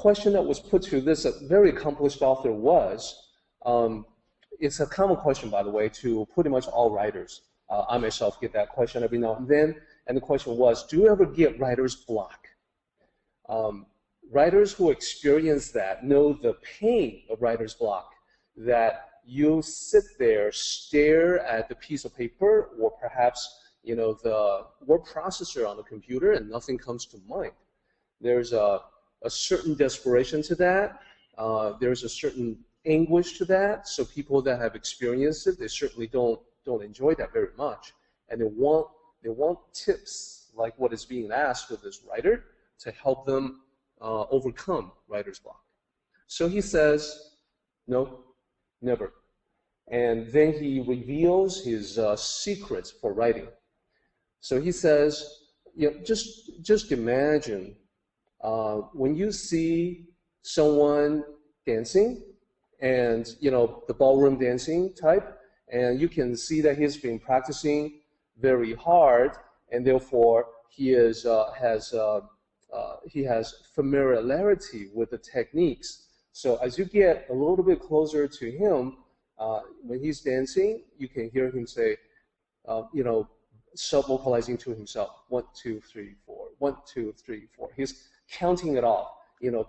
question that was put to this very accomplished author was, it's a common question, by the way, to pretty much all writers. I myself get that question every now and then, and the question was, do you ever get writer's block? Writers who experience that know the pain of writer's block, that you sit there, stare at the piece of paper, or perhaps the word processor on the computer, and nothing comes to mind. There's a certain desperation to that. There's a certain anguish to that. So people that have experienced it, they certainly don't enjoy that very much, and they want tips like what is being asked of this writer to help them overcome writer's block. So he says, no, never. And then he reveals his secrets for writing. So he says, just imagine when you see someone dancing, and the ballroom dancing type, and you can see that he's been practicing very hard, and therefore he has familiarity with the techniques. So as you get a little bit closer to him, when he's dancing, you can hear him say, sub-vocalizing to himself, 1, 2, 3, 4, 1, 2, 3, 4. He's counting it off,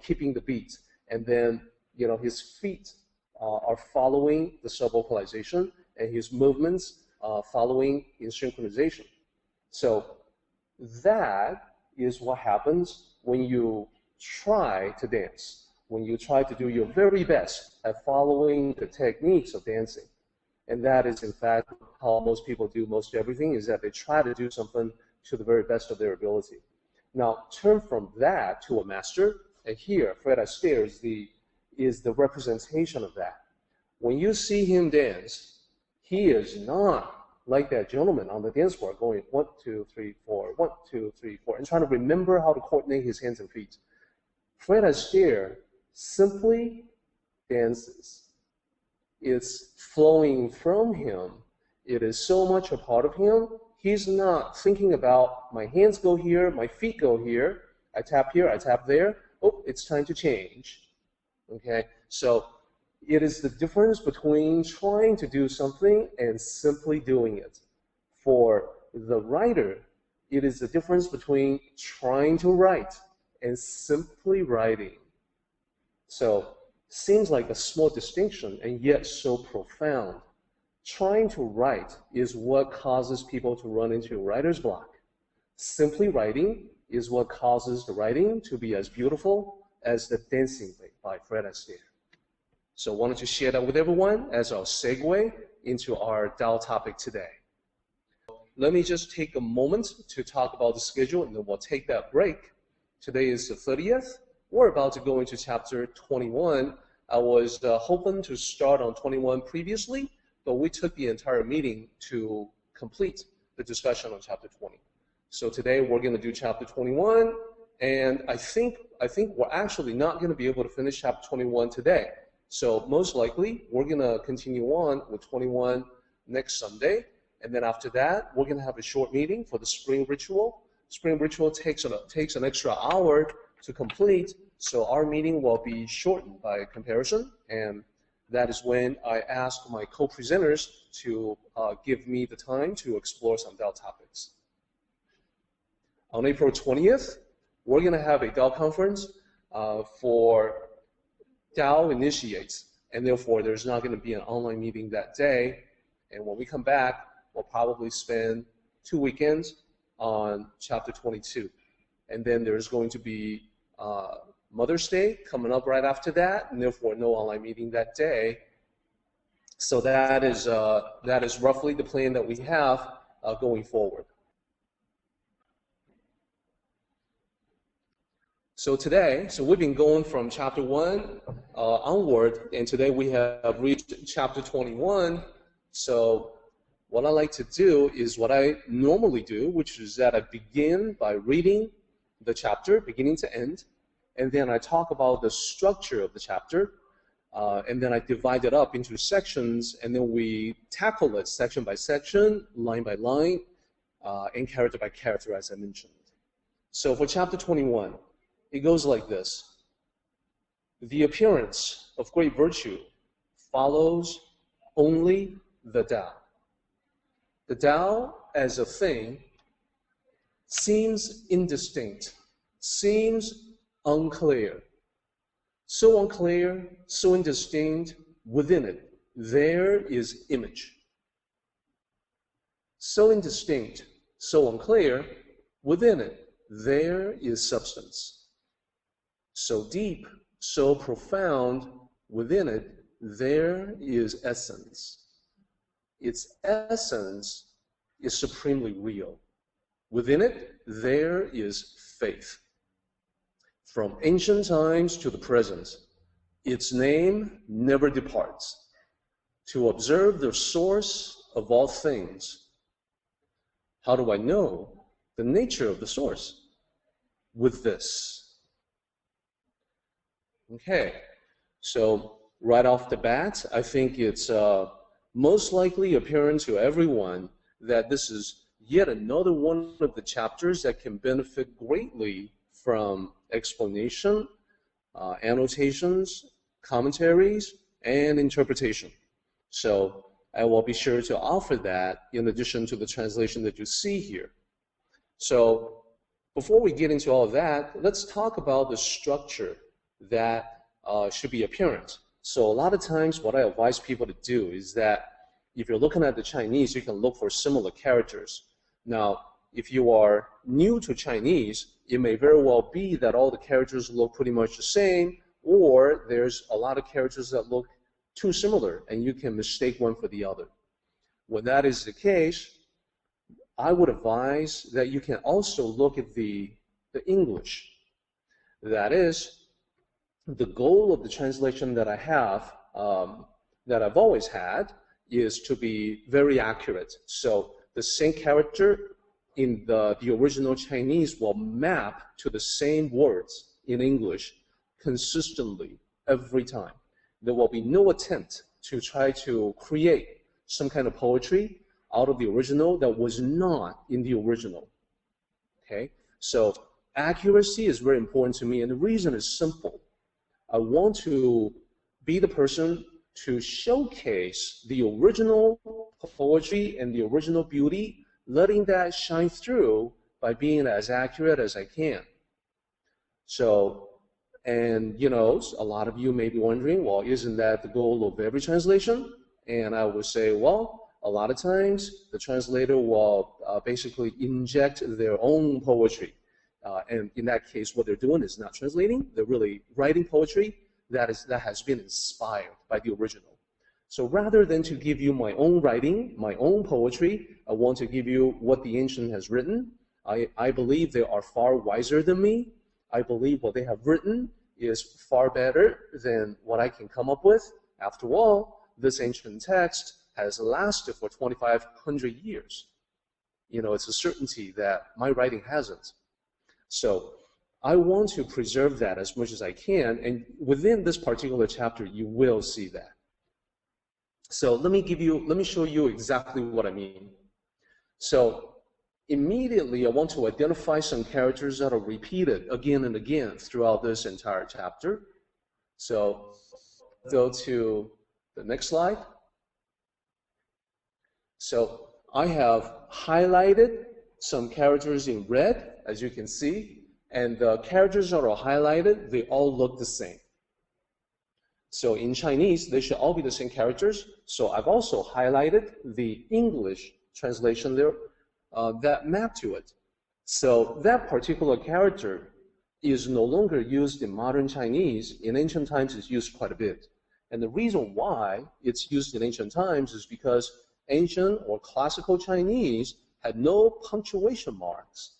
keeping the beat, and then his feet are following the sub-vocalization, and his movements following in synchronization. So that is what happens when you try to dance, when you try to do your very best at following the techniques of dancing. And that is, in fact, how most people do most everything, is that they try to do something to the very best of their ability. Now, turn from that to a master, and here, Fred Astaire is the representation of that. When you see him dance, he is not like that gentleman on the dance floor going 1, 2, 3, 4, 1, 2, 3, 4, and trying to remember how to coordinate his hands and feet. Fred Astaire simply dances. It's flowing from him. It is so much a part of him. He's not thinking about my hands go here, my feet go here, I tap here, I tap there. Oh, it's time to change. Okay, so it is the difference between trying to do something and simply doing it. For the writer, it is the difference between trying to write and simply writing. So, seems like a small distinction and yet so profound. Trying to write is what causes people to run into writer's block. Simply writing is what causes the writing to be as beautiful as the dancing by Fred Astaire. So I wanted to share that with everyone as our segue into our Dao topic today. Let me just take a moment to talk about the schedule, and then we'll take that break. Today is the 30th. We're about to go into chapter 21. I was hoping to start on 21 previously, but we took the entire meeting to complete the discussion on chapter 20. So today we're going to do chapter 21, and I think we're actually not going to be able to finish chapter 21 today. So most likely we're going to continue on with 21 next Sunday, and then after that we're going to have a short meeting for the spring ritual. Spring ritual takes an extra hour to complete, so our meeting will be shortened by comparison, and that is when I ask my co-presenters to give me the time to explore some Dao topics. On April 20th, we're going to have a Dao conference for Dao initiates, and therefore there's not going to be an online meeting that day. And when we come back, we'll probably spend 2 weekends on chapter 22. And then there's going to be Mother's Day coming up right after that, and therefore no online meeting that day. So that is roughly the plan that we have going forward. So today, we've been going from chapter 1 onward, and today we have reached chapter 21. So what I like to do is what I normally do, which is that I begin by reading the chapter, beginning to end, and then I talk about the structure of the chapter, and then I divide it up into sections, and then we tackle it section by section, line by line, and character by character, as I mentioned. So for chapter 21, it goes like this. The appearance of great virtue follows only the Tao. The Tao as a thing seems indistinct, seems unclear. So unclear, so indistinct, within it, there is image. So indistinct, so unclear, within it, there is substance. So deep, so profound, within it, there is essence. Its essence is supremely real. Within it, there is faith. From ancient times to the present, its name never departs. To observe the source of all things. How do I know the nature of the source? With this. Okay, so right off the bat, I think it's most likely apparent to everyone that this is yet another one of the chapters that can benefit greatly from explanation, annotations, commentaries, and interpretation. So I will be sure to offer that in addition to the translation that you see here. So before we get into all of that, let's talk about the structure that should be apparent. So a lot of times what I advise people to do is that if you're looking at the Chinese, you can look for similar characters. Now, if you are new to Chinese, it may very well be that all the characters look pretty much the same, or there's a lot of characters that look too similar, and you can mistake one for the other. When that is the case, I would advise that you can also look at the English. That is, the goal of the translation that I have, that I've always had, is to be very accurate. So the same character in the original Chinese will map to the same words in English consistently every time. There will be no attempt to try to create some kind of poetry out of the original that was not in the original. Okay, so accuracy is very important to me, and the reason is simple. I want to be the person to showcase the original poetry and the original beauty, letting that shine through by being as accurate as I can. So, and you know, a lot of you may be wondering, well, isn't that the goal of every translation? And I would say, well, a lot of times the translator will basically inject their own poetry. And in that case, what they're doing is not translating, they're really writing poetry that has been inspired by the original. So rather than to give you my own writing, my own poetry, I want to give you what the ancient has written. I believe they are far wiser than me. I believe what they have written is far better than what I can come up with. After all, this ancient text has lasted for 2,500 years. You know, it's a certainty that my writing hasn't. So I want to preserve that as much as I can, and within this particular chapter, you will see that. So let me show you exactly what I mean. So immediately, I want to identify some characters that are repeated again and again throughout this entire chapter. So go to the next slide. So I have highlighted some characters in red, as you can see, and the characters that are highlighted, they all look the same. So in Chinese, they should all be the same characters. So I've also highlighted the English translation there that map to it. So that particular character is no longer used in modern Chinese. In ancient times, it's used quite a bit. And the reason why it's used in ancient times is because ancient or classical Chinese had no punctuation marks.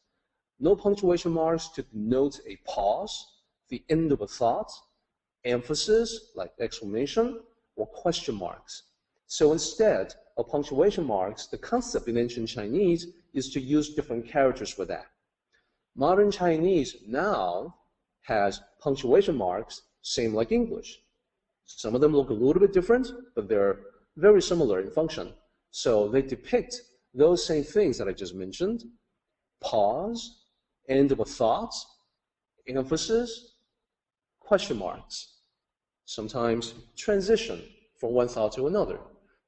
No punctuation marks to denote a pause, the end of a thought, emphasis, like exclamation, or question marks. So instead of punctuation marks, the concept in ancient Chinese is to use different characters for that. Modern Chinese now has punctuation marks, same like English. Some of them look a little bit different, but they're very similar in function. So they depict those same things that I just mentioned: pause, end of a thought, emphasis, question marks. sometimes transition from one thought to another.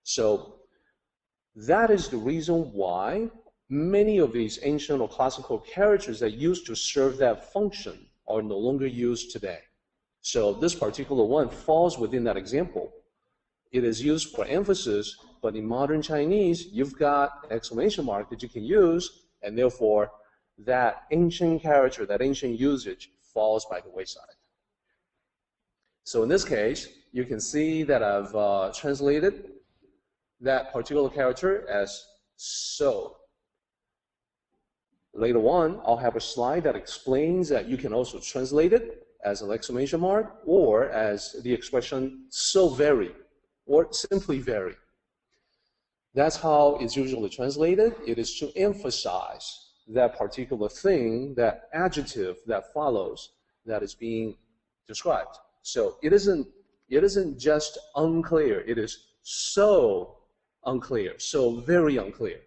So that is the reason why many of these ancient or classical characters that used to serve that function are no longer used today. So this particular one falls within that example. It is used for emphasis, but in modern Chinese, you've got an exclamation mark that you can use, and therefore that ancient character, that ancient usage falls by the wayside. So in this case, you can see that I've translated that particular character as so. Later on, I'll have a slide that explains that you can also translate it as an exclamation mark or as the expression so very or simply very. That's how it's usually translated. It is to emphasize that particular thing, that adjective that follows that is being described. So it isn't just unclear, it is so unclear, so very unclear.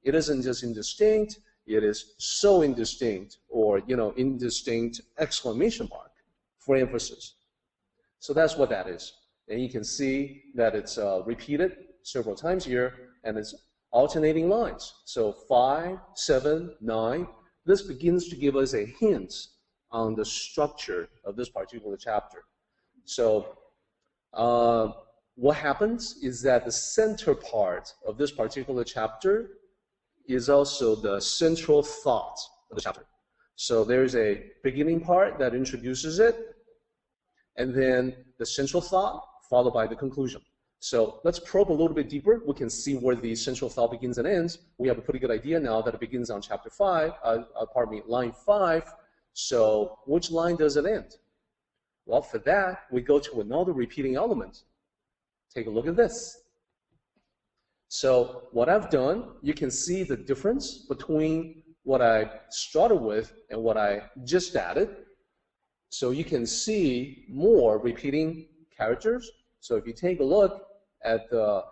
It isn't just indistinct, it is so indistinct, or indistinct exclamation mark for emphasis. So that's what that is. And you can see that it's repeated several times here, and it's alternating lines. So 5, 7, 9, this begins to give us a hint on the structure of this particular chapter. So what happens is that the center part of this particular chapter is also the central thought of the chapter. So there's a beginning part that introduces it, and then the central thought followed by the conclusion. So let's probe a little bit deeper. We can see where the central thought begins and ends. We have a pretty good idea now that it begins on chapter 5, line 5. So which line does it end? Well, for that, we go to another repeating element. Take a look at this. So what I've done, you can see the difference between what I started with and what I just added. So you can see more repeating characters. So if you take a look at the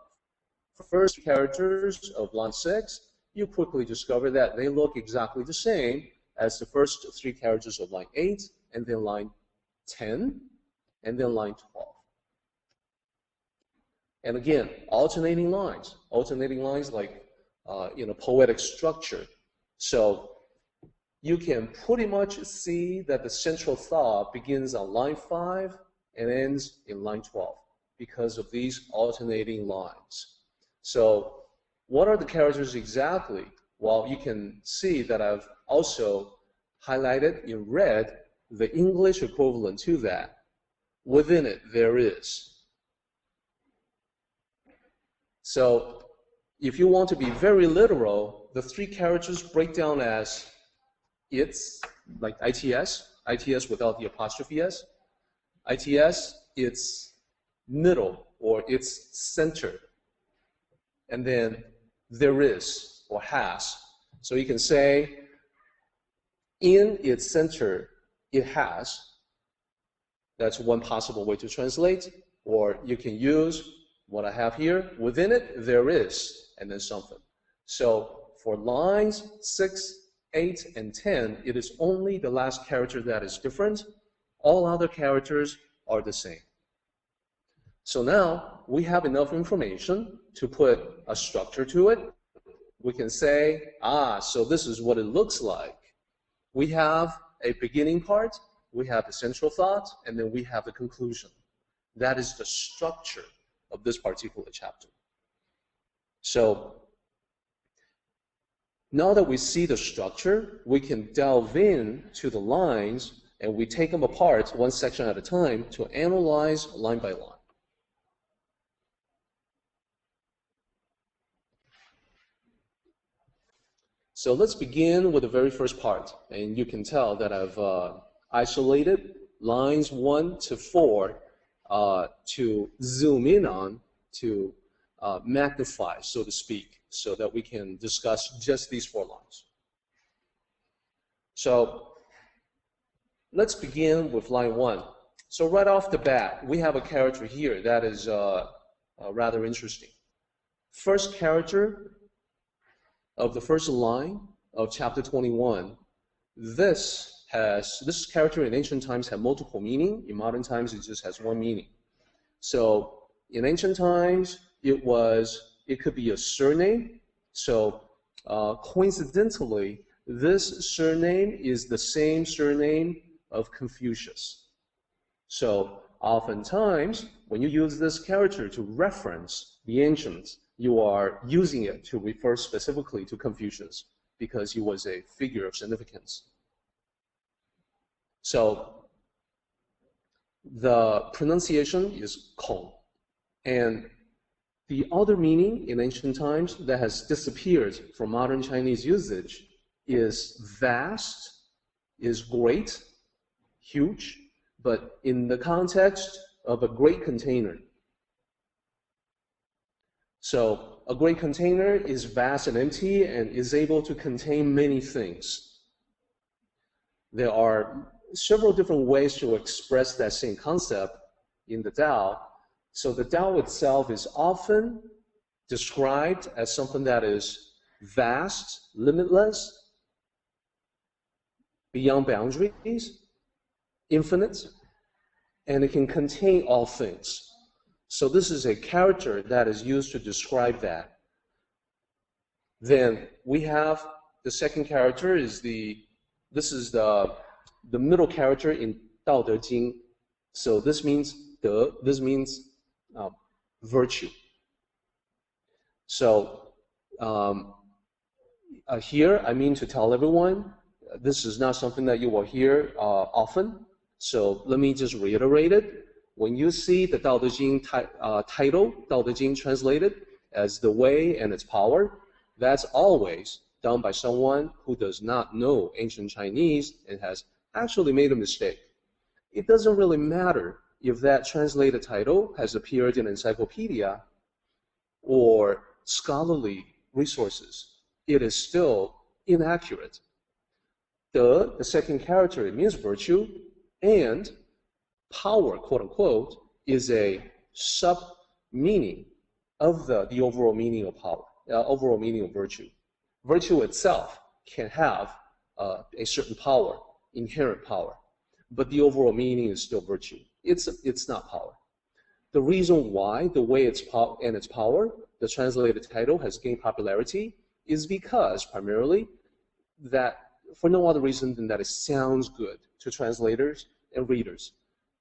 first characters of line 6, you quickly discover that they look exactly the same as the first 3 characters of line 8, and then line 10, and then line 12. And again, alternating lines like poetic structure. So you can pretty much see that the central thought begins on line 5 and ends in line 12 because of these alternating lines. So what are the characters exactly? Well, you can see that I've also highlighted in red the English equivalent to that. Within it, there is. So if you want to be very literal, the 3 characters break down as it's, like ITS without the apostrophe S. ITS, it's middle, or it's center. And then there is, or has. So you can say, in its center, it has. That's one possible way to translate. Or you can use what I have here. Within it, there is, and then something. So for lines 6, 8, and 10, it is only the last character that is different. All other characters are the same. So now we have enough information to put a structure to it. We can say, so this is what it looks like. We have a beginning part, we have the central thought, and then we have the conclusion. That is the structure of this particular chapter. So now that we see the structure, we can delve into the lines, and we take them apart one section at a time to analyze line by line. So let's begin with the very first part, and you can tell that I've isolated lines 1 to 4 to zoom in on, to magnify, so to speak, so that we can discuss just these 4 lines. So let's begin with line 1. So right off the bat, we have a character here that is rather interesting. First character of the first line of chapter 21, this this character in ancient times had multiple meaning. In modern times, it just has one meaning. So in ancient times, it could be a surname. So coincidentally, this surname is the same surname of Confucius. So oftentimes, when you use this character to reference the ancients, you are using it to refer specifically to Confucius because he was a figure of significance. So the pronunciation is Kong. And the other meaning in ancient times that has disappeared from modern Chinese usage is vast, is great, huge, but in the context of a great container. So a great container is vast and empty and is able to contain many things. There are several different ways to express that same concept in the Tao. So the Tao itself is often described as something that is vast, limitless, beyond boundaries, infinite, and it can contain all things. So this is a character that is used to describe that. Then we have the second character is this is the middle character in Dao De Jing. So this means virtue. So here I mean to tell everyone, this is not something that you will hear often. So let me just reiterate it. When you see the Dao De Jing title, Dao De Jing translated as the way and its power, that's always done by someone who does not know ancient Chinese and has actually made a mistake. It doesn't really matter if that translated title has appeared in encyclopedia or scholarly resources. It is still inaccurate. The second character, it means virtue, and power, quote unquote, is a sub-meaning of the overall meaning of power, overall meaning of virtue. Virtue itself can have a certain power, inherent power, but the overall meaning is still virtue. It's not power. The reason why the way its power, the translated title, has gained popularity is because primarily that for no other reason than that it sounds good to translators and readers.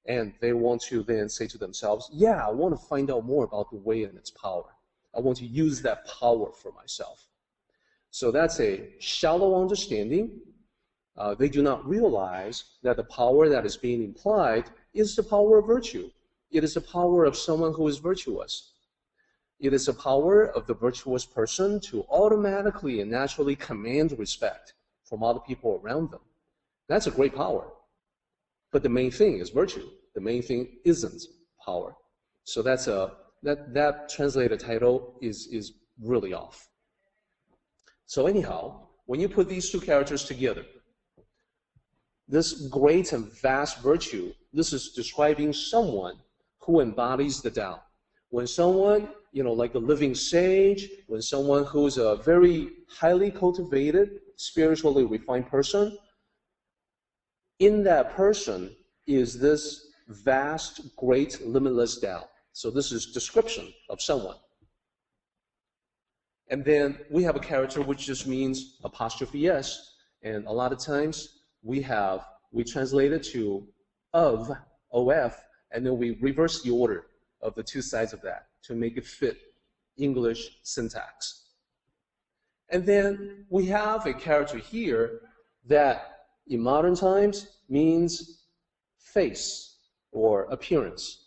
And they want to then say to themselves, yeah, I want to find out more about the way and its power. I want to use that power for myself. So that's a shallow understanding. They do not realize that the power that is being implied is the power of virtue. It is the power of someone who is virtuous. It is the power of the virtuous person to automatically and naturally command respect from other people around them. That's a great power. But the main thing is virtue. The main thing isn't power. So that translated title is really off. So anyhow, when you put these two characters together, this great and vast virtue, this is describing someone who embodies the Tao. When someone, like a living sage, when someone who's a very highly cultivated, spiritually refined person, in that person is this vast, great, limitless Tao. So this is description of someone. And then we have a character which just means apostrophe S, and a lot of times we translate it to of, OF, and then we reverse the order of the two sides of that to make it fit English syntax. And then we have a character here that in modern times means face or appearance.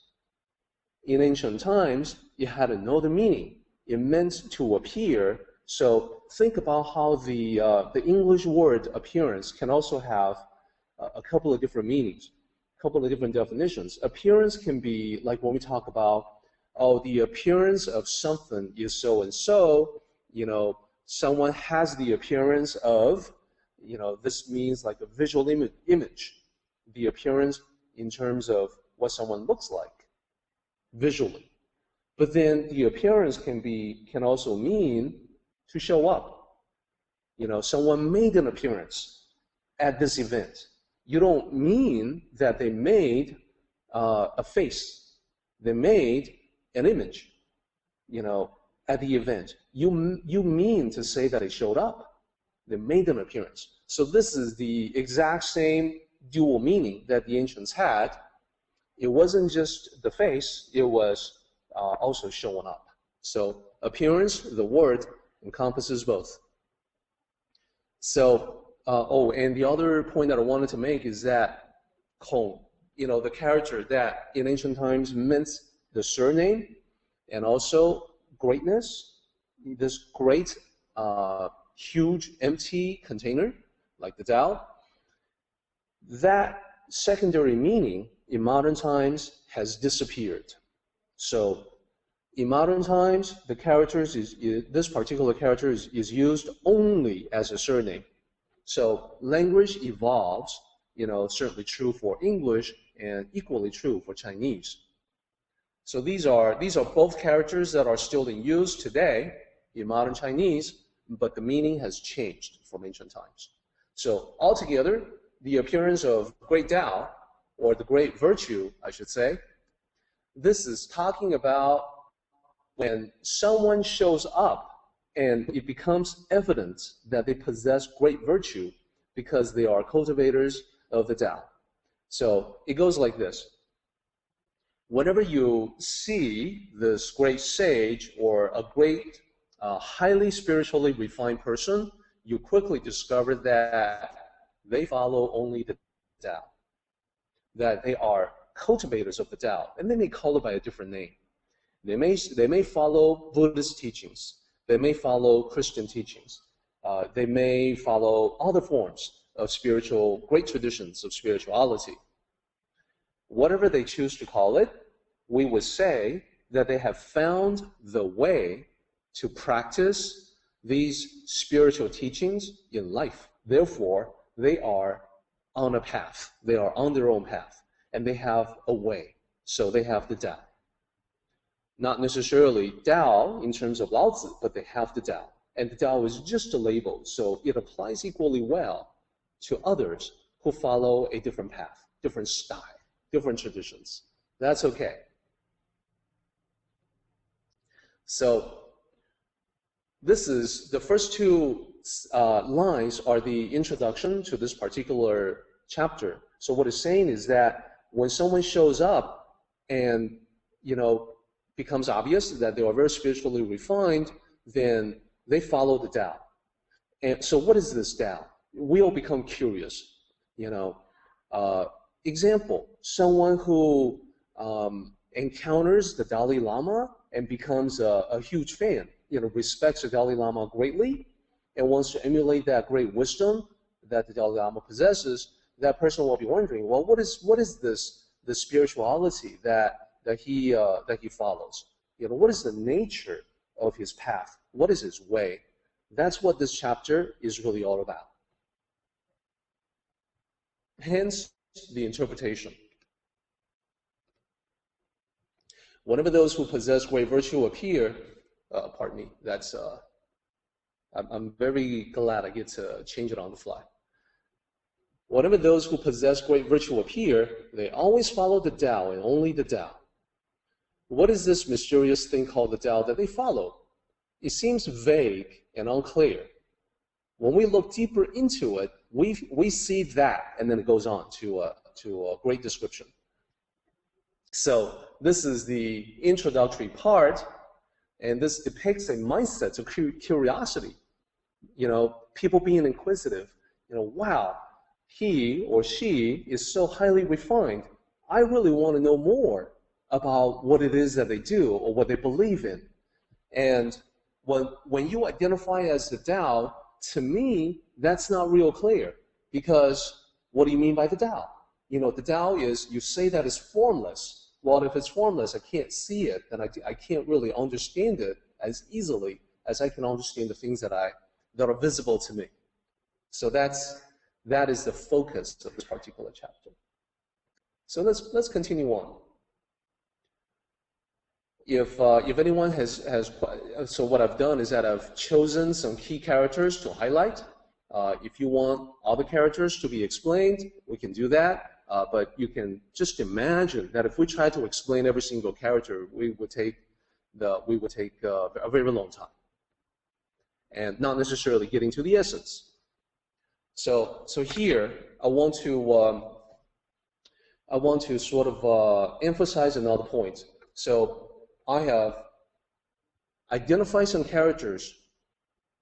In ancient times, it had another meaning. It meant to appear. So think about how the English word appearance can also have a couple of different meanings, a couple of different definitions. Appearance can be like when we talk about, the appearance of something is so and so, someone has the appearance of, this means like a visual image, the appearance in terms of what someone looks like visually. But then the appearance can also mean to show up. Someone made an appearance at this event. you don't mean that they made a face. They made an image, at the event. You mean to say that they showed up. They made an appearance. So this is the exact same dual meaning that the ancients had. It wasn't just the face, it was also showing up. So appearance, the word, encompasses both. So, and the other point that I wanted to make is that Kong, the character that in ancient times meant the surname and also greatness, this great, huge, empty container, like the Tao, that secondary meaning in modern times has disappeared. So in modern times, the characters this particular character is used only as a surname. So language evolves, certainly true for English and equally true for Chinese. So these are both characters that are still in use today in modern Chinese, but the meaning has changed from ancient times. So altogether, the appearance of great Tao, or the great virtue, I should say, this is talking about when someone shows up and it becomes evident that they possess great virtue because they are cultivators of the Tao. So it goes like this. Whenever you see this great sage or a great, highly spiritually refined person, you quickly discover that they follow only the Tao, that they are cultivators of the Tao, and they may call it by a different name. They may follow Buddhist teachings. They may follow Christian teachings. They may follow other forms of great traditions of spirituality. Whatever they choose to call it, we would say that they have found the way to practice these spiritual teachings in life. Therefore, they are on a path. They are on their own path, and they have a way. So they have the Tao. Not necessarily Tao in terms of Lao Tzu, but they have the Tao. And the Tao is just a label, so it applies equally well to others who follow a different path, different style, different traditions. That's okay. So this is the first two lines are the introduction to this particular chapter. So what it's saying is that when someone shows up and becomes obvious that they are very spiritually refined, then they follow the Tao. And so what is this Tao? We all become curious. Example, someone who encounters the Dalai Lama and becomes a huge fan, respects the Dalai Lama greatly and wants to emulate that great wisdom that the Dalai Lama possesses, that person will be wondering, well, what is this spirituality that he follows? What is the nature of his path? What is his way? That's what this chapter is really all about. Hence the interpretation. Whenever those who possess great virtue appear, pardon me, that's I'm very glad I get to change it on the fly. Whenever those who possess great virtue appear, they always follow the Tao and only the Tao. What is this mysterious thing called the Tao that they follow? It seems vague and unclear. When we look deeper into it, we see that, and then it goes on to a great description. So this is the introductory part, and this depicts a mindset of curiosity. People being inquisitive. Wow, he or she is so highly refined. I really want to know more about what it is that they do or what they believe in. And when you identify as the Tao, to me, that's not real clear, because what do you mean by the Tao? The Tao is, you say that it's formless. Well, if it's formless, I can't see it, then I can't really understand it as easily as I can understand the things that are visible to me. So that is the focus of this particular chapter. So let's continue on. If anyone has so what I've done is that I've chosen some key characters to highlight, If you want other characters to be explained, we can do that. But you can just imagine that if we try to explain every single character, we would take a very long time, and not necessarily getting to the essence. So here I want to sort of emphasize another point. So I have identified some characters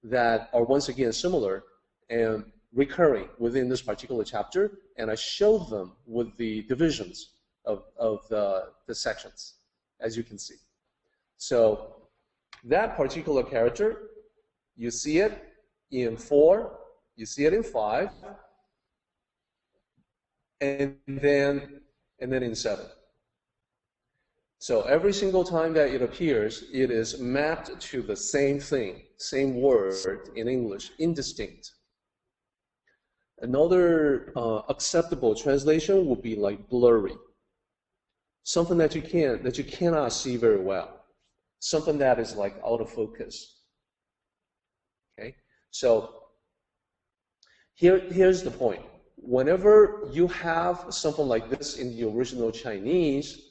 that are once again similar and recurring within this particular chapter, and I showed them with the divisions of the sections, as you can see. So that particular character, you see it in 4, you see it in 5, and then in 7. So every single time that it appears, it is mapped to the same thing, same word in English, indistinct. Another acceptable translation would be like blurry, something that you cannot see very well, something that is like out of focus. Okay, so here's the point. Whenever you have something like this in the original Chinese,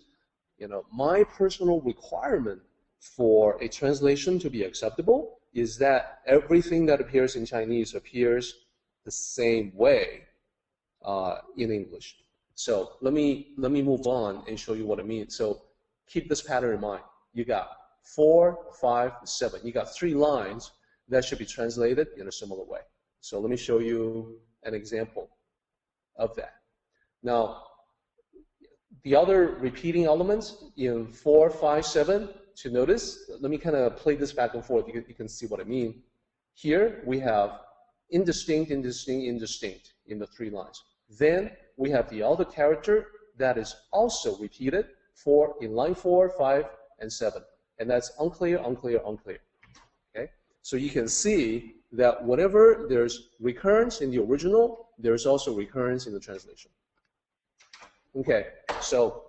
my personal requirement for a translation to be acceptable is that everything that appears in Chinese appears the same way in English. So let me move on and show you what I mean. So keep this pattern in mind. You got 4, 5, 7. You got 3 lines that should be translated in a similar way. So let me show you an example of that. Now, the other repeating elements in 4, 5, 7 to notice, let me kind of play this back and forth. You can see what I mean. Here we have indistinct, indistinct, indistinct in the 3 lines. Then we have the other character that is also repeated in line 4, 5, and 7. And that's unclear, unclear, unclear. Okay? So you can see that whenever there's recurrence in the original, there's also recurrence in the translation. Okay, so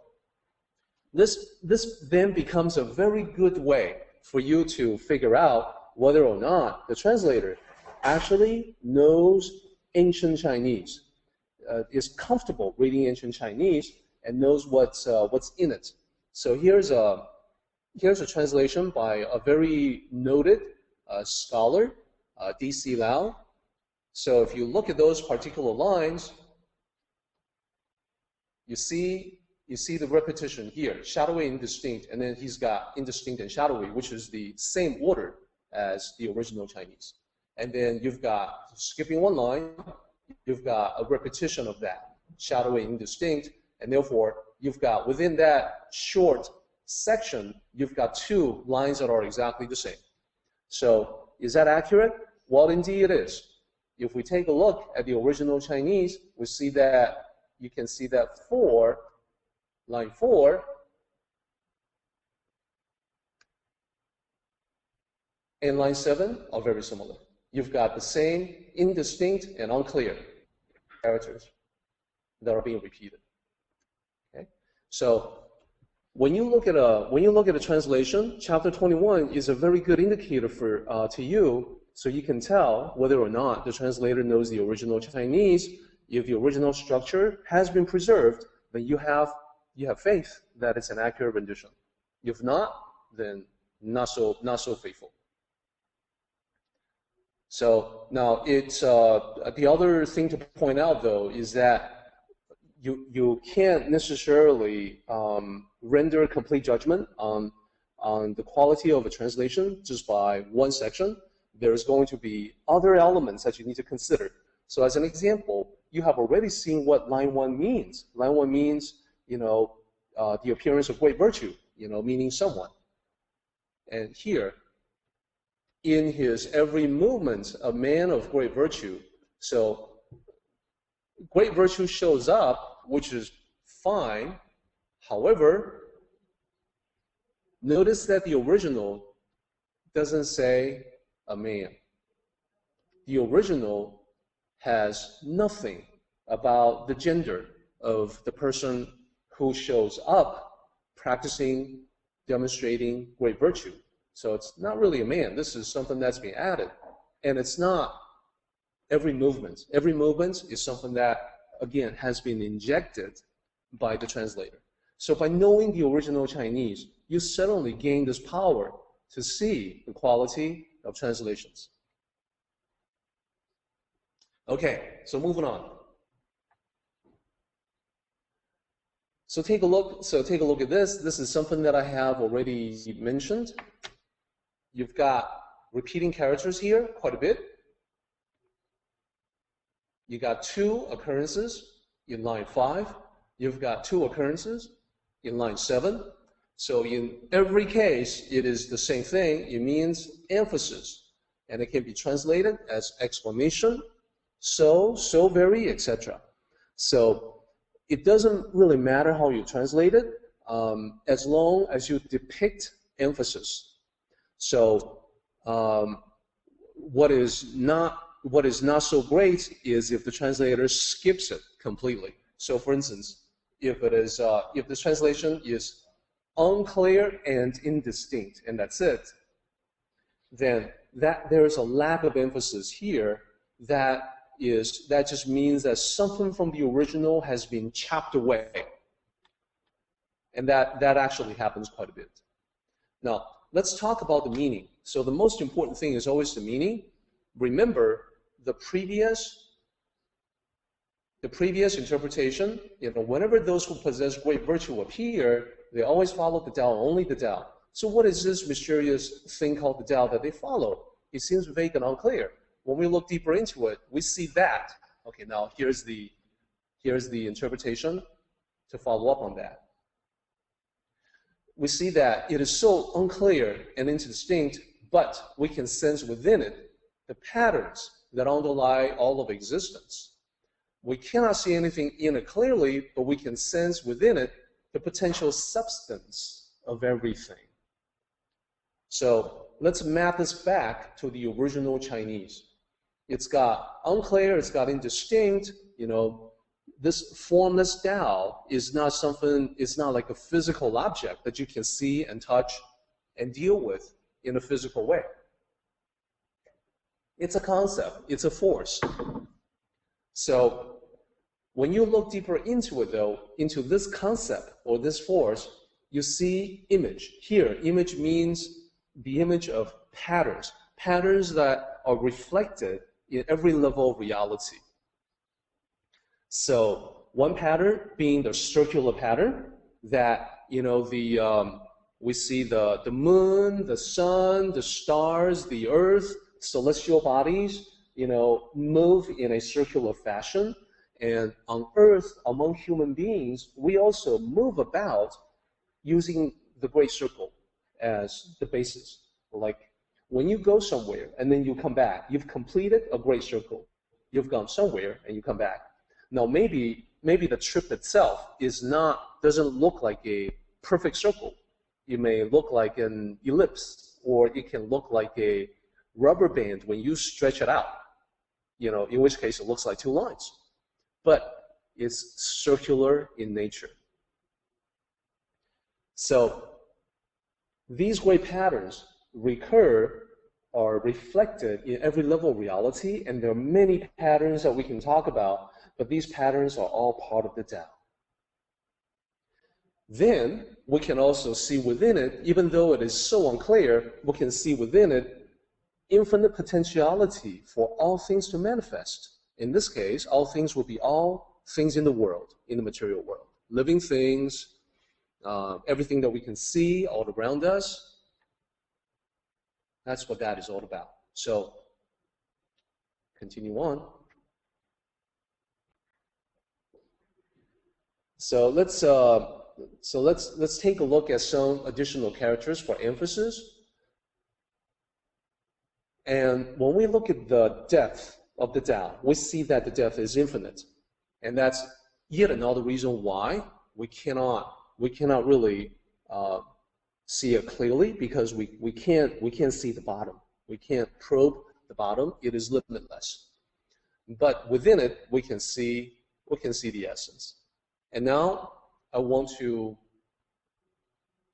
this then becomes a very good way for you to figure out whether or not the translator actually knows ancient Chinese, is comfortable reading ancient Chinese, and knows what's in it. So here's a translation by a very noted scholar, D.C. Lau. So if you look at those particular lines, you see the repetition here, shadowy, indistinct, and then he's got indistinct and shadowy, which is the same order as the original Chinese. And then you've got, skipping one line, you've got a repetition of that, shadowy, indistinct, and therefore you've got, within that short section, you've got 2 lines that are exactly the same. So is that accurate? Well, indeed it is. If we take a look at the original Chinese, we see that you can see that line 4, and line 7 are very similar. You've got the same indistinct and unclear characters that are being repeated. Okay? So when you look at a translation, chapter 21 is a very good indicator to you, so you can tell whether or not the translator knows the original Chinese. If the original structure has been preserved, then you have faith that it's an accurate rendition. If not, then not so faithful. So now it's the other thing to point out though is that you can't necessarily render a complete judgment on the quality of a translation just by one section. There's going to be other elements that you need to consider. So as an example, you have already seen what line 1 means. Line 1 means, the appearance of great virtue, meaning someone. And here, in his every movement, a man of great virtue. So great virtue shows up, which is fine. However, notice that the original doesn't say a man. The original has nothing about the gender of the person who shows up practicing, demonstrating great virtue. So it's not really a man. This is something that's being added. And it's not Every movement is something that, again, has been injected by the translator. So by knowing the original Chinese, you suddenly gain this power to see the quality of translations. Okay, so moving on. So take a look at this. This is something that I have already mentioned. You've got repeating characters here quite a bit. You got 2 occurrences in line 5. You've got 2 occurrences in line 7. So in every case, it is the same thing. It means emphasis, and it can be translated as exclamation, so, so very, etc. So it doesn't really matter how you translate it, as long as you depict emphasis. So what is not so great is if the translator skips it completely. So for instance, if the translation is unclear and indistinct, and that's it, then there is a lack of emphasis here that just means that something from the original has been chopped away. And that actually happens quite a bit. Now, let's talk about the meaning. So the most important thing is always the meaning. Remember, the previous interpretation, whenever those who possess great virtue appear, they always follow the Tao, only the Tao. So what is this mysterious thing called the Tao that they follow? It seems vague and unclear. When we look deeper into it, we see that. Okay, now here's the interpretation to follow up on that. We see that it is so unclear and indistinct, but we can sense within it the patterns that underlie all of existence. We cannot see anything in it clearly, but we can sense within it the potential substance of everything. So let's map this back to the original Chinese. It's got unclear, it's got indistinct, this formless Tao is not something, it's not like a physical object that you can see and touch and deal with in a physical way. It's a concept, it's a force. So when you look deeper into it though, into this concept or this force, you see image. Here, image means the image of patterns, patterns that are reflected in every level of reality. So one pattern being the circular pattern that, we see the moon, the sun, the stars, the earth, celestial bodies, move in a circular fashion. And on earth, among human beings, we also move about using the great circle as the basis. Like when you go somewhere and then you come back, you've completed a great circle. You've gone somewhere and you come back. Now maybe the trip itself doesn't look like a perfect circle. It may look like an ellipse, or it can look like a rubber band when you stretch it out. In which case it looks like 2 lines. But it's circular in nature. So these great patterns recur or reflected in every level of reality, and there are many patterns that we can talk about, but these patterns are all part of the Tao. Then we can also see within it, even though it is so unclear, we can see within it infinite potentiality for all things to manifest. In this case, all things will be all things in the world, in the material world. Living things, everything that we can see all around us. That's what that is all about. So, continue on. So let's take a look at some additional characters for emphasis. And when we look at the depth of the Tao, we see that the depth is infinite, and that's yet another reason why we cannot really see it clearly, because we can't see the bottom. We can't probe the bottom. It is limitless. But within it, we can see the essence. And now I want to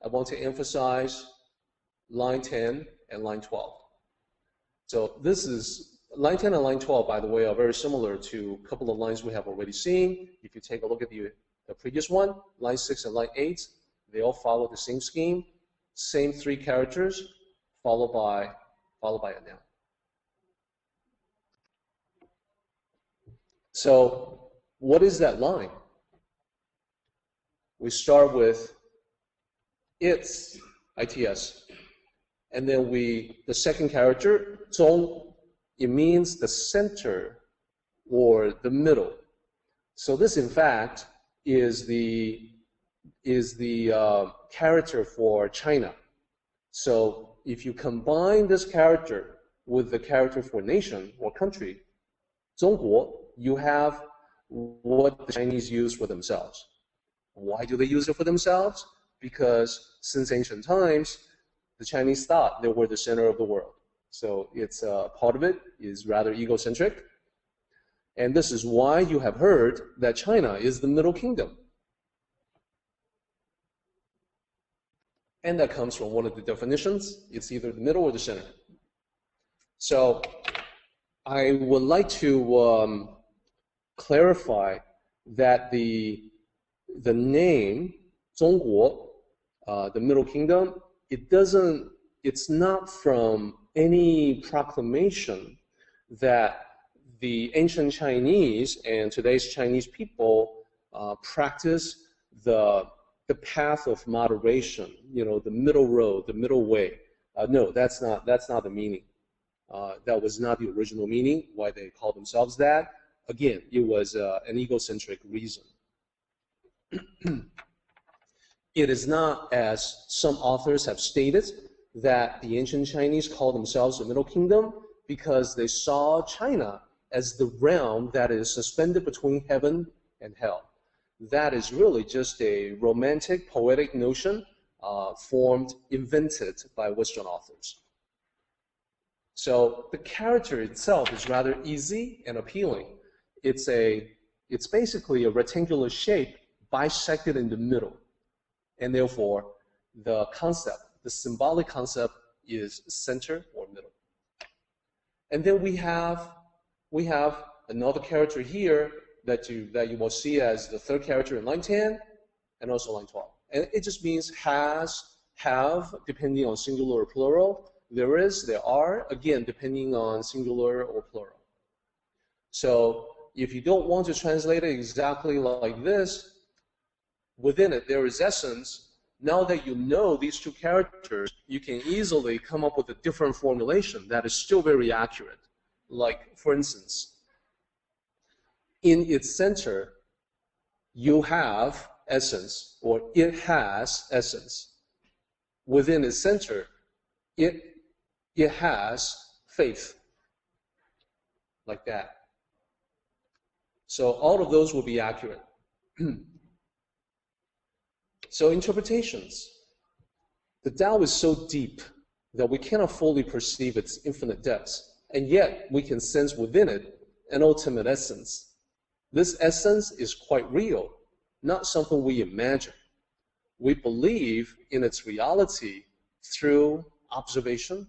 emphasize line 10 and line 12. So this is line 10 and line 12, by the way, are very similar to a couple of lines we have already seen. If you take a look at the previous one, line 6 and line 8, they all follow the same scheme, same 3 characters, followed by a noun. So what is that line? We start with its, its, and then the second character, 中, it means the center or the middle. So this, in fact, is the character for China. So if you combine this character with the character for nation or country, 中国, you have what the Chinese use for themselves. Why do they use it for themselves? Because since ancient times, the Chinese thought they were the center of the world. So it's part of it is rather egocentric. And this is why you have heard that China is the middle kingdom. And that comes from one of the definitions. It's either the middle or the center. So I would like to clarify that the name 中国, the Middle Kingdom, it's not from any proclamation that the ancient Chinese and today's Chinese people practice the path of moderation, the middle road, the middle way. No, that's not the meaning. That was not the original meaning, why they call themselves that. Again, it was an egocentric reason. It is not, as some authors have stated, that the ancient Chinese called themselves the Middle Kingdom because they saw China as the realm that is suspended between heaven and hell. That is really just a romantic, poetic notion invented by Western authors. So the character itself is rather easy and appealing. It's basically a rectangular shape bisected in the middle. And therefore, the concept, the symbolic concept is center or middle. And then we have another character here that you will see as the third character in line 10 and also line 12. And it just means has, have, depending on singular or plural. There is, there are, again, depending on singular or plural. So if you don't want to translate it exactly like this, within it there is essence. Now that you know these 2 characters, you can easily come up with a different formulation that is still very accurate. Like, for instance, in its center, you have essence, or it has essence. Within its center, it has faith, like that. So all of those will be accurate. So interpretations. The Tao is so deep that we cannot fully perceive its infinite depths, and yet we can sense within it an ultimate essence. This essence is quite real, not something we imagine. We believe in its reality through observation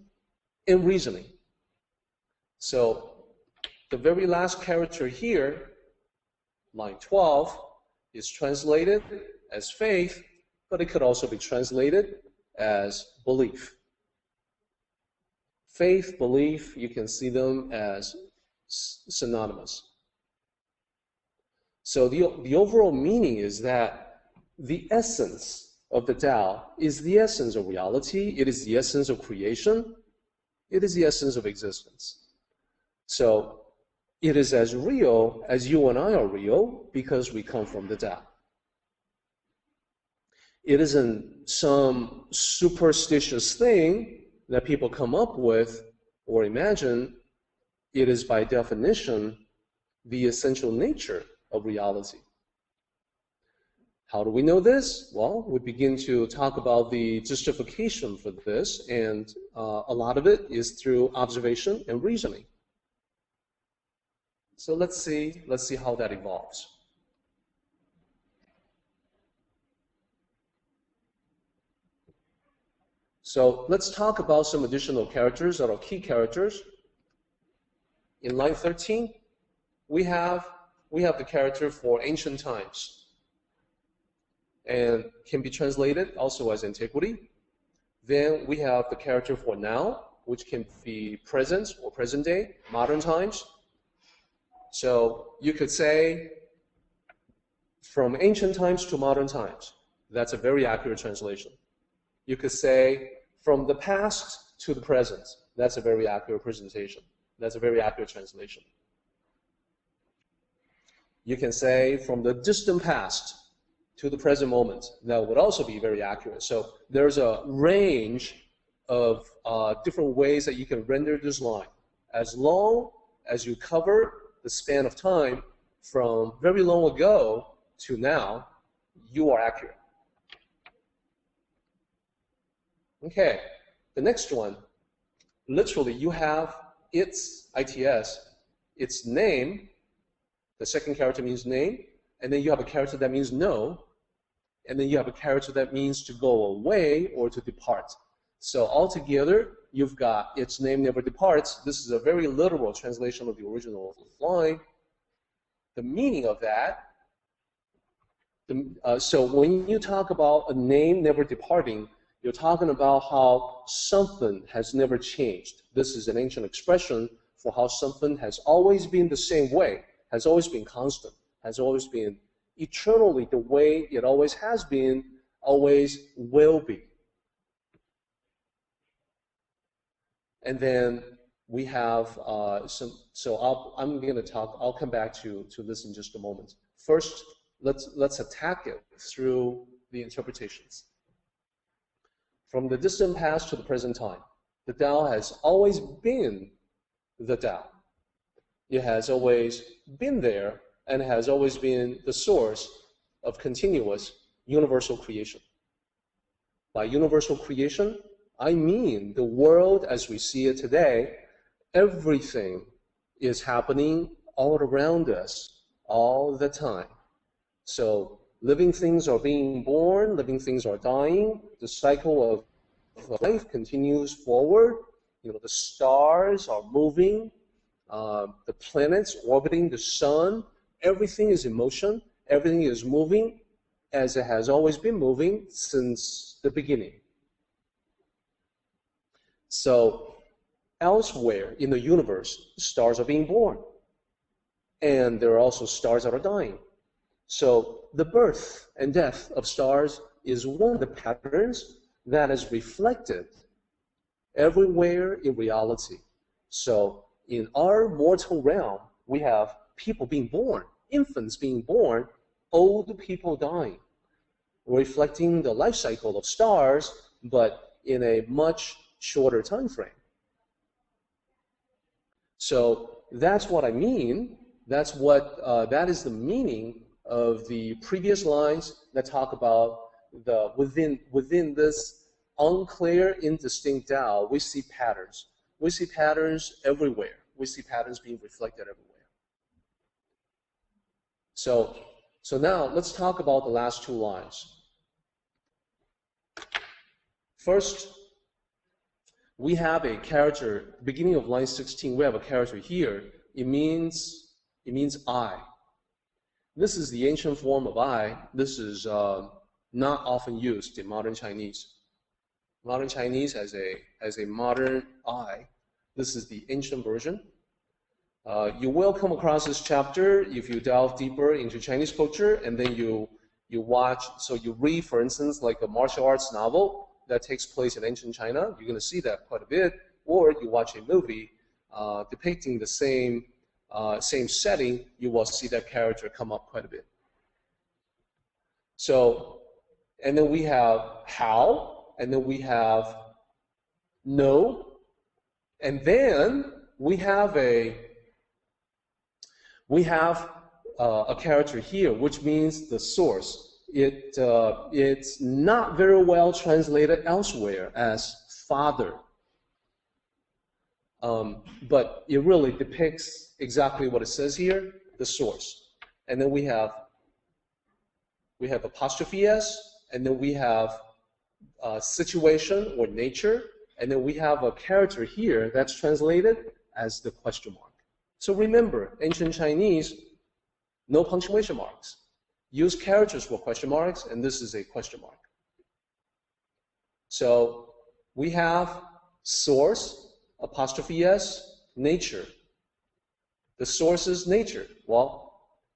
and reasoning. So the very last character here, line 12, is translated as faith, but it could also be translated as belief. Faith, belief, you can see them as synonymous. So the overall meaning is that the essence of the Tao is the essence of reality, it is the essence of creation, it is the essence of existence. So it is as real as you and I are real because we come from the Tao. It isn't some superstitious thing that people come up with or imagine. It is by definition the essential nature of reality. How do we know this? Well, we begin to talk about the justification for this, and a lot of it is through observation and reasoning. So let's see how that evolves. So let's talk about some additional characters that are key characters in line 13, we have the character for ancient times, and can be translated also as antiquity. Then we have the character for now, which can be present or present day, modern times. So you could say from ancient times to modern times. That's a very accurate translation. You could say from the past to the present. That's a very accurate presentation. That's a very accurate translation. You can say from the distant past to the present moment. That would also be very accurate. So there's a range of different ways that you can render this line. As long as you cover the span of time from very long ago to now, you are accurate. Okay, the next one, literally you have its name, the second character means name, and then you have a character that means no, and then you have a character that means to go away or to depart. So altogether, you've got its name never departs. This is a very literal translation of the original line. The meaning of that, so when you talk about a name never departing, you're talking about how something has never changed. This is an ancient expression for how something has always been the same way, has always been constant, has always been eternally the way it always has been, always will be. And then we have I'm going to talk. I'll come back to this in just a moment. First, let's attack it through the interpretations. From the distant past to the present time, the Tao has always been the Tao. It has always been there and has always been the source of continuous universal creation. By universal creation, I mean the world as we see it today. Everything is happening all around us all the time. So living things are being born, living things are dying. The cycle of life continues forward. You know, the stars are moving, the planets orbiting the sun. Everything is in motion. Everything is moving as it has always been moving since the beginning. So elsewhere in the universe, stars are being born. And there are also stars that are dying. So the birth and death of stars is one of the patterns that is reflected everywhere in reality. So in our mortal realm, we have people being born, infants being born, old people dying, reflecting the life cycle of stars, but in a much shorter time frame. So that's what I mean. That's what that is the meaning of the previous lines that talk about the within this unclear, indistinct Tao. We see patterns. We see patterns everywhere. We see patterns being reflected everywhere. So now let's talk about the last two lines. First, we have a character, beginning of line 16, we have a character here. It means I. This is the ancient form of I. This is not often used in modern Chinese. Modern Chinese has a modern I. This is the ancient version. You will come across this chapter if you delve deeper into Chinese culture, and then you watch, so you read, for instance, like a martial arts novel that takes place in ancient China. You're going to see that quite a bit. Or you watch a movie depicting the same setting, you will see that character come up quite a bit. So, and then we have how, and then we have no, and then we have a character here, which means the source. It's not very well translated elsewhere as father, but it really depicts exactly what it says here, the source. And then we have apostrophe s, and then we have situation or nature, and then we have a character here that's translated as the question mark. So remember, ancient Chinese, no punctuation marks. Use characters for question marks, and this is a question mark. So we have source, apostrophe S, nature. The source is nature. Well,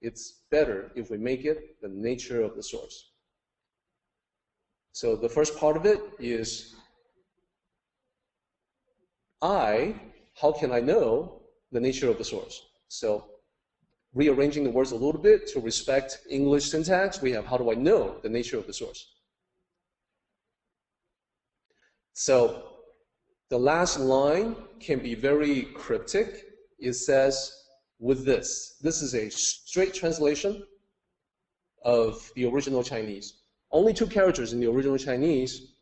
it's better if we make it the nature of the source. So the first part of it is how can I know the nature of the source? So rearranging the words a little bit to respect English syntax, we have how do I know the nature of the source? So the last line can be very cryptic. It says, with this. This is a straight translation of the original Chinese. Only 2 characters in the original Chinese.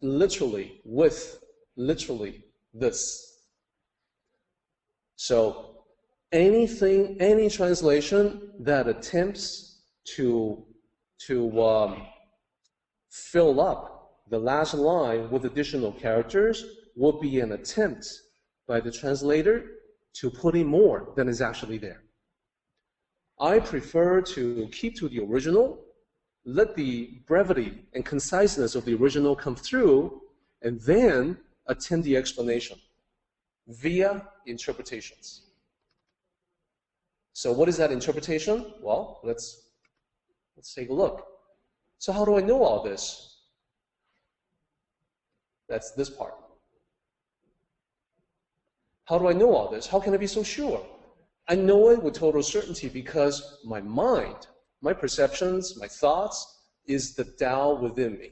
Literally, with literally this. So anything, any translation that attempts to fill up the last line with additional characters would be an attempt by the translator to put in more than is actually there. I prefer to keep to the original, let the brevity and conciseness of the original come through, and then attend the explanation via interpretations. So what is that interpretation? Well, let's take a look. So how do I know all this? That's this part. How do I know all this? How can I be so sure? I know it with total certainty because my mind, my perceptions, my thoughts is the Tao within me.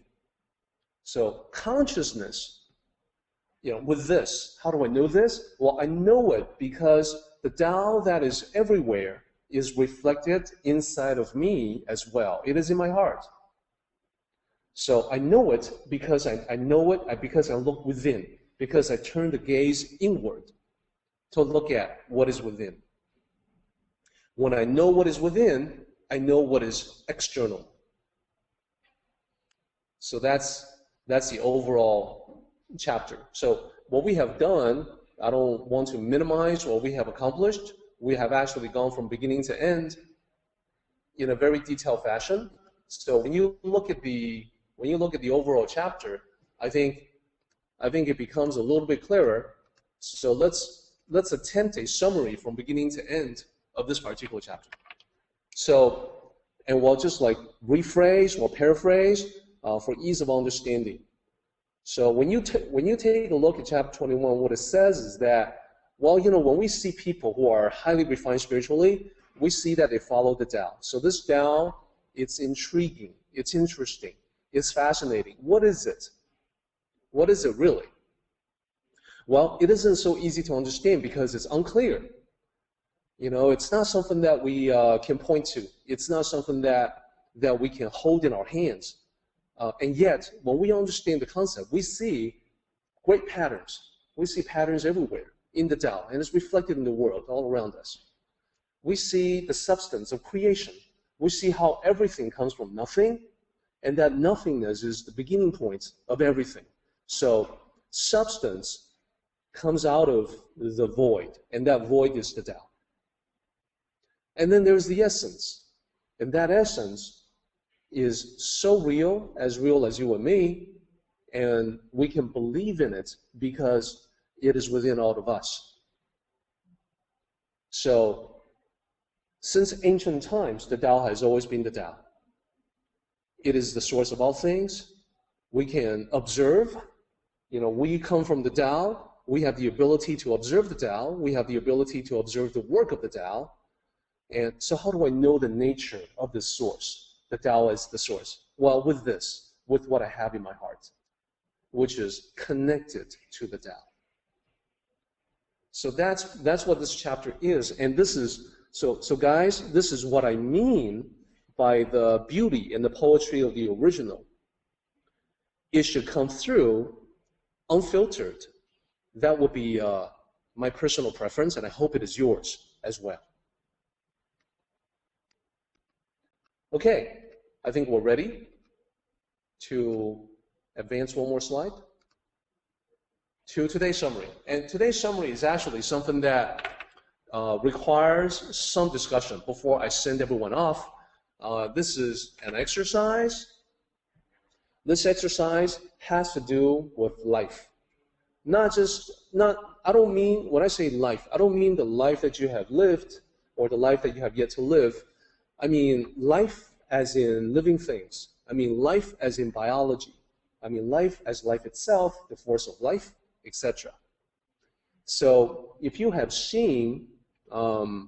So consciousness, with this, how do I know this? Well, I know it because the Tao that is everywhere is reflected inside of me as well. It is in my heart. So I know it because I know it because I look within, because I turn the gaze inward to look at what is within. When I know what is within, I know what is external. So that's the overall chapter. So what we have done, I don't want to minimize what we have accomplished. We have actually gone from beginning to end in a very detailed fashion. So when you look at the overall chapter, I think it becomes a little bit clearer. So let's attempt a summary from beginning to end of this particular chapter. So, and we'll just like rephrase or paraphrase for ease of understanding. So when you take a look at chapter 21, what it says is that, well, when we see people who are highly refined spiritually, we see that they follow the Tao. So this Tao, it's intriguing, it's interesting, it's fascinating. What is it? What is it really? Well, it isn't so easy to understand because it's unclear. It's not something that we can point to. It's not something that we can hold in our hands. And yet, when we understand the concept, we see great patterns. We see patterns everywhere in the Tao, and it's reflected in the world all around us. We see the substance of creation. We see how everything comes from nothing, and that nothingness is the beginning point of everything. So substance comes out of the void, and that void is the Tao. And then there's the essence, and that essence is so real as you and me, and we can believe in it because it is within all of us. So, since ancient times, the Tao has always been the Tao. It is the source of all things. We can observe. We come from the Tao. We have the ability to observe the Tao. We have the ability to observe the work of the Tao. And so how do I know the nature of this source? The Tao is the source. Well, with what I have in my heart, which is connected to the Tao. So that's what this chapter is. And this is, so guys, this is what I mean by the beauty and the poetry of the original. It should come through unfiltered. That would be my personal preference, and I hope it is yours as well. Okay, I think we're ready to advance one more slide. to today's summary. And today's summary is actually something that requires some discussion before I send everyone off. This is an exercise. This exercise has to do with life. I don't mean, when I say life, I don't mean the life that you have lived or the life that you have yet to live. I mean life as in living things. I mean life as in biology. I mean life as life itself, the force of life, etc. So if you have seen the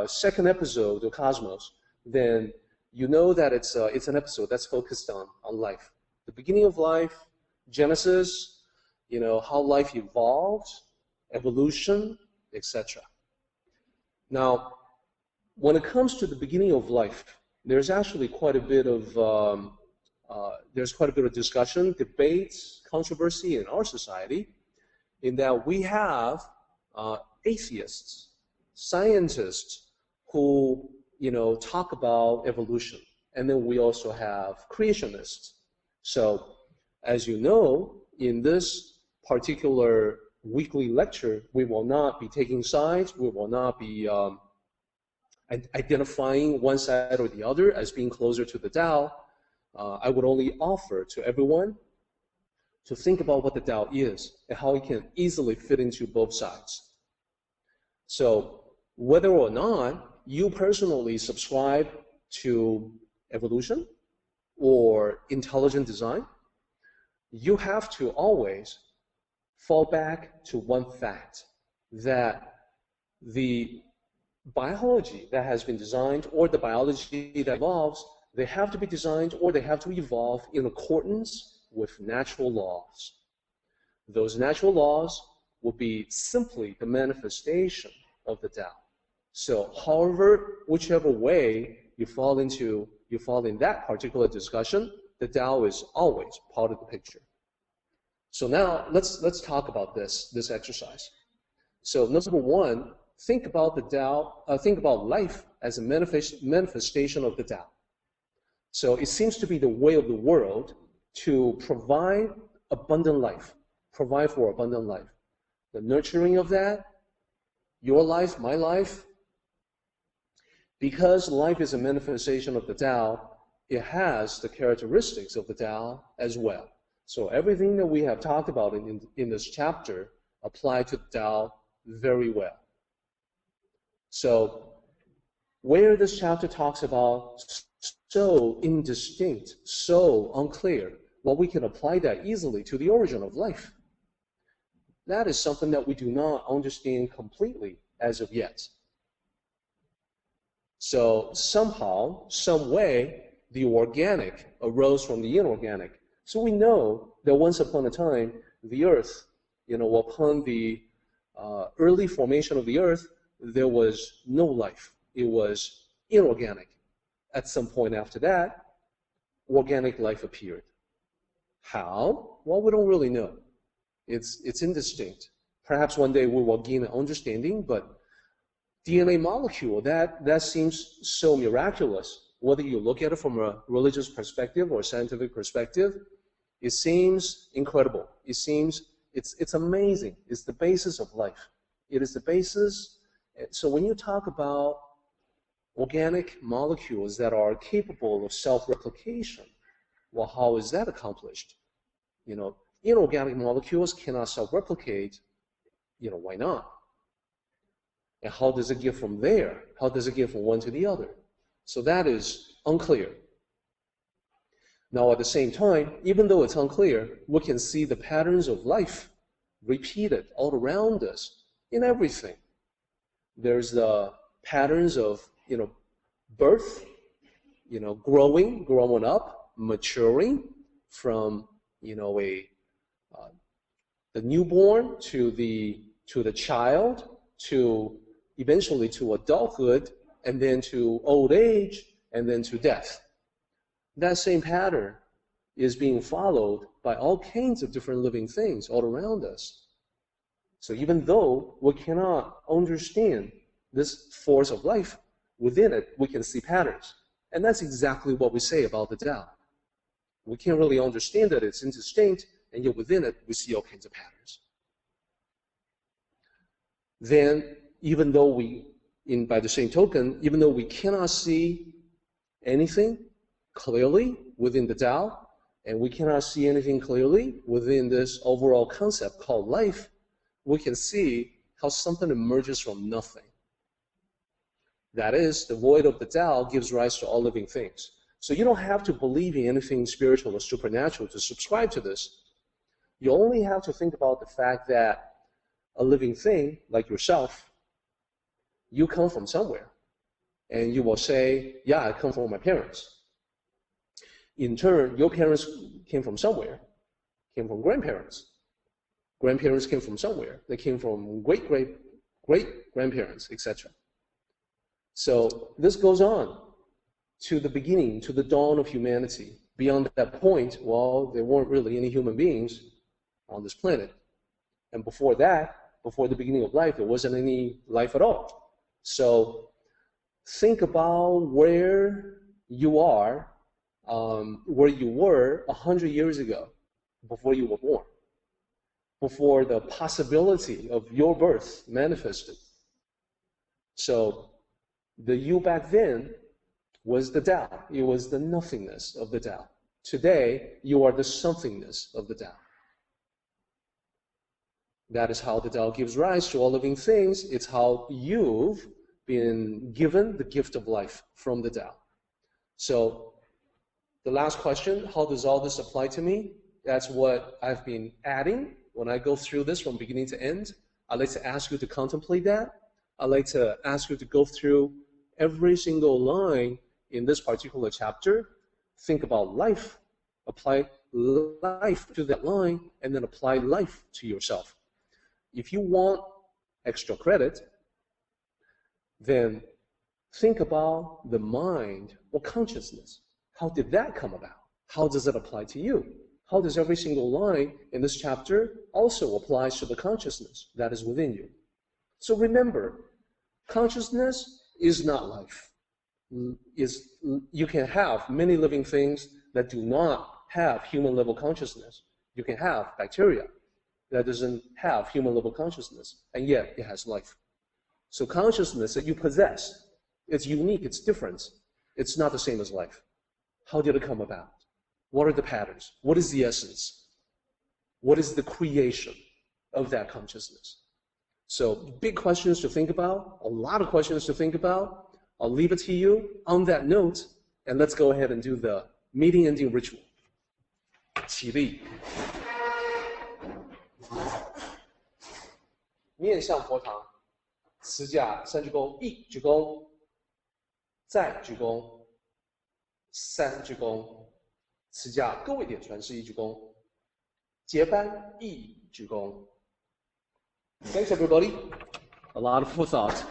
second episode of Cosmos, then you know that it's an episode that's focused on life. The beginning of life, Genesis, how life evolved, evolution, etc. Now, when it comes to the beginning of life, there's actually quite a bit of discussion, debates, controversy in our society, in that we have atheists, scientists who talk about evolution, and then we also have creationists. So, as you know, in this particular weekly lecture, we will not be taking sides. We will not be identifying one side or the other as being closer to the Tao. I would only offer to everyone to think about what the Tao is and how it can easily fit into both sides. So whether or not you personally subscribe to evolution or intelligent design, you have to always fall back to one fact, that the biology that has been designed or the biology that evolves, they have to be designed or they have to evolve in accordance with natural laws. Those natural laws will be simply the manifestation of the Tao. So whichever way you fall in that particular discussion, the Tao is always part of the picture. So now let's talk about this exercise. So number one, think about the Tao. Think about life as a manifestation of the Tao. So it seems to be the way of the world to provide abundant life, provide for abundant life. The nurturing of that, your life, my life, because life is a manifestation of the Tao, it has the characteristics of the Tao as well. So everything that we have talked about in this chapter apply to the Tao very well. So where this chapter talks about so indistinct, so unclear, well, we can apply that easily to the origin of life. That is something that we do not understand completely as of yet. So somehow, some way, the organic arose from the inorganic. So we know that once upon a time, the Earth, upon the early formation of the Earth, there was no life. It was inorganic. At some point after that, organic life appeared. How? Well, we don't really know. It's indistinct. Perhaps one day we will gain an understanding, but DNA molecule, that seems so miraculous. Whether you look at it from a religious perspective or a scientific perspective, it seems incredible. It seems, it's amazing. It's the basis of life. It is the basis. So when you talk about organic molecules that are capable of self-replication, well, how is that accomplished? Inorganic molecules cannot self-replicate. Why not? And how does it get from there? How does it get from one to the other? So that is unclear. Now, at the same time, even though it's unclear, we can see the patterns of life repeated all around us in everything. There's the patterns of, birth, growing up, maturing from, the newborn to the child, to eventually to adulthood, and then to old age, and then to death. That same pattern is being followed by all kinds of different living things all around us. So even though we cannot understand this force of life, within it we can see patterns. And that's exactly what we say about the Tao. We can't really understand that it's indistinct, and yet within it, we see all kinds of patterns. Then, even though by the same token, even though we cannot see anything clearly within the Tao, and we cannot see anything clearly within this overall concept called life, we can see how something emerges from nothing. That is, the void of the Tao gives rise to all living things. So you don't have to believe in anything spiritual or supernatural to subscribe to this. You only have to think about the fact that a living thing, like yourself, you come from somewhere. And you will say, yeah, I come from my parents. In turn, your parents came from somewhere, came from grandparents. Grandparents came from somewhere. They came from great-grandparents, etc. So this goes on to the beginning, to the dawn of humanity. Beyond that point, well, there weren't really any human beings on this planet. And before that, before the beginning of life, there wasn't any life at all. So think about where you are, where you were 100 years ago, before you were born, before the possibility of your birth manifested. So the you back then was the Tao. It was the nothingness of the Tao. Today, you are the somethingness of the Tao. That is how the Tao gives rise to all living things. It's how you've been given the gift of life from the Tao. So the last question, how does all this apply to me? That's what I've been adding when I go through this from beginning to end. I'd like to ask you to contemplate that. I'd like to ask you to go through every single line in this particular chapter. Think about life, apply life to that line, and then apply life to yourself. If you want extra credit, then think about the mind or consciousness. How did that come about? How does it apply to you? How does every single line in this chapter also apply to the consciousness that is within you? So remember, consciousness is not life. You can have many living things that do not have human level consciousness. You can have bacteria that doesn't have human level consciousness, and yet it has life. So consciousness that you possess, it's unique, it's different. It's not the same as life. How did it come about? What are the patterns? What is the essence? What is the creation of that consciousness? So big questions to think about, a lot of questions to think about. I'll leave it to you on that note, and let's go ahead and do the meeting ending ritual. 起立，面向佛堂，持甲三鞠躬，一鞠躬，再鞠躬，三鞠躬，持甲各位点传世一鞠躬，结班一鞠躬。Thanks everybody. A lot of thought.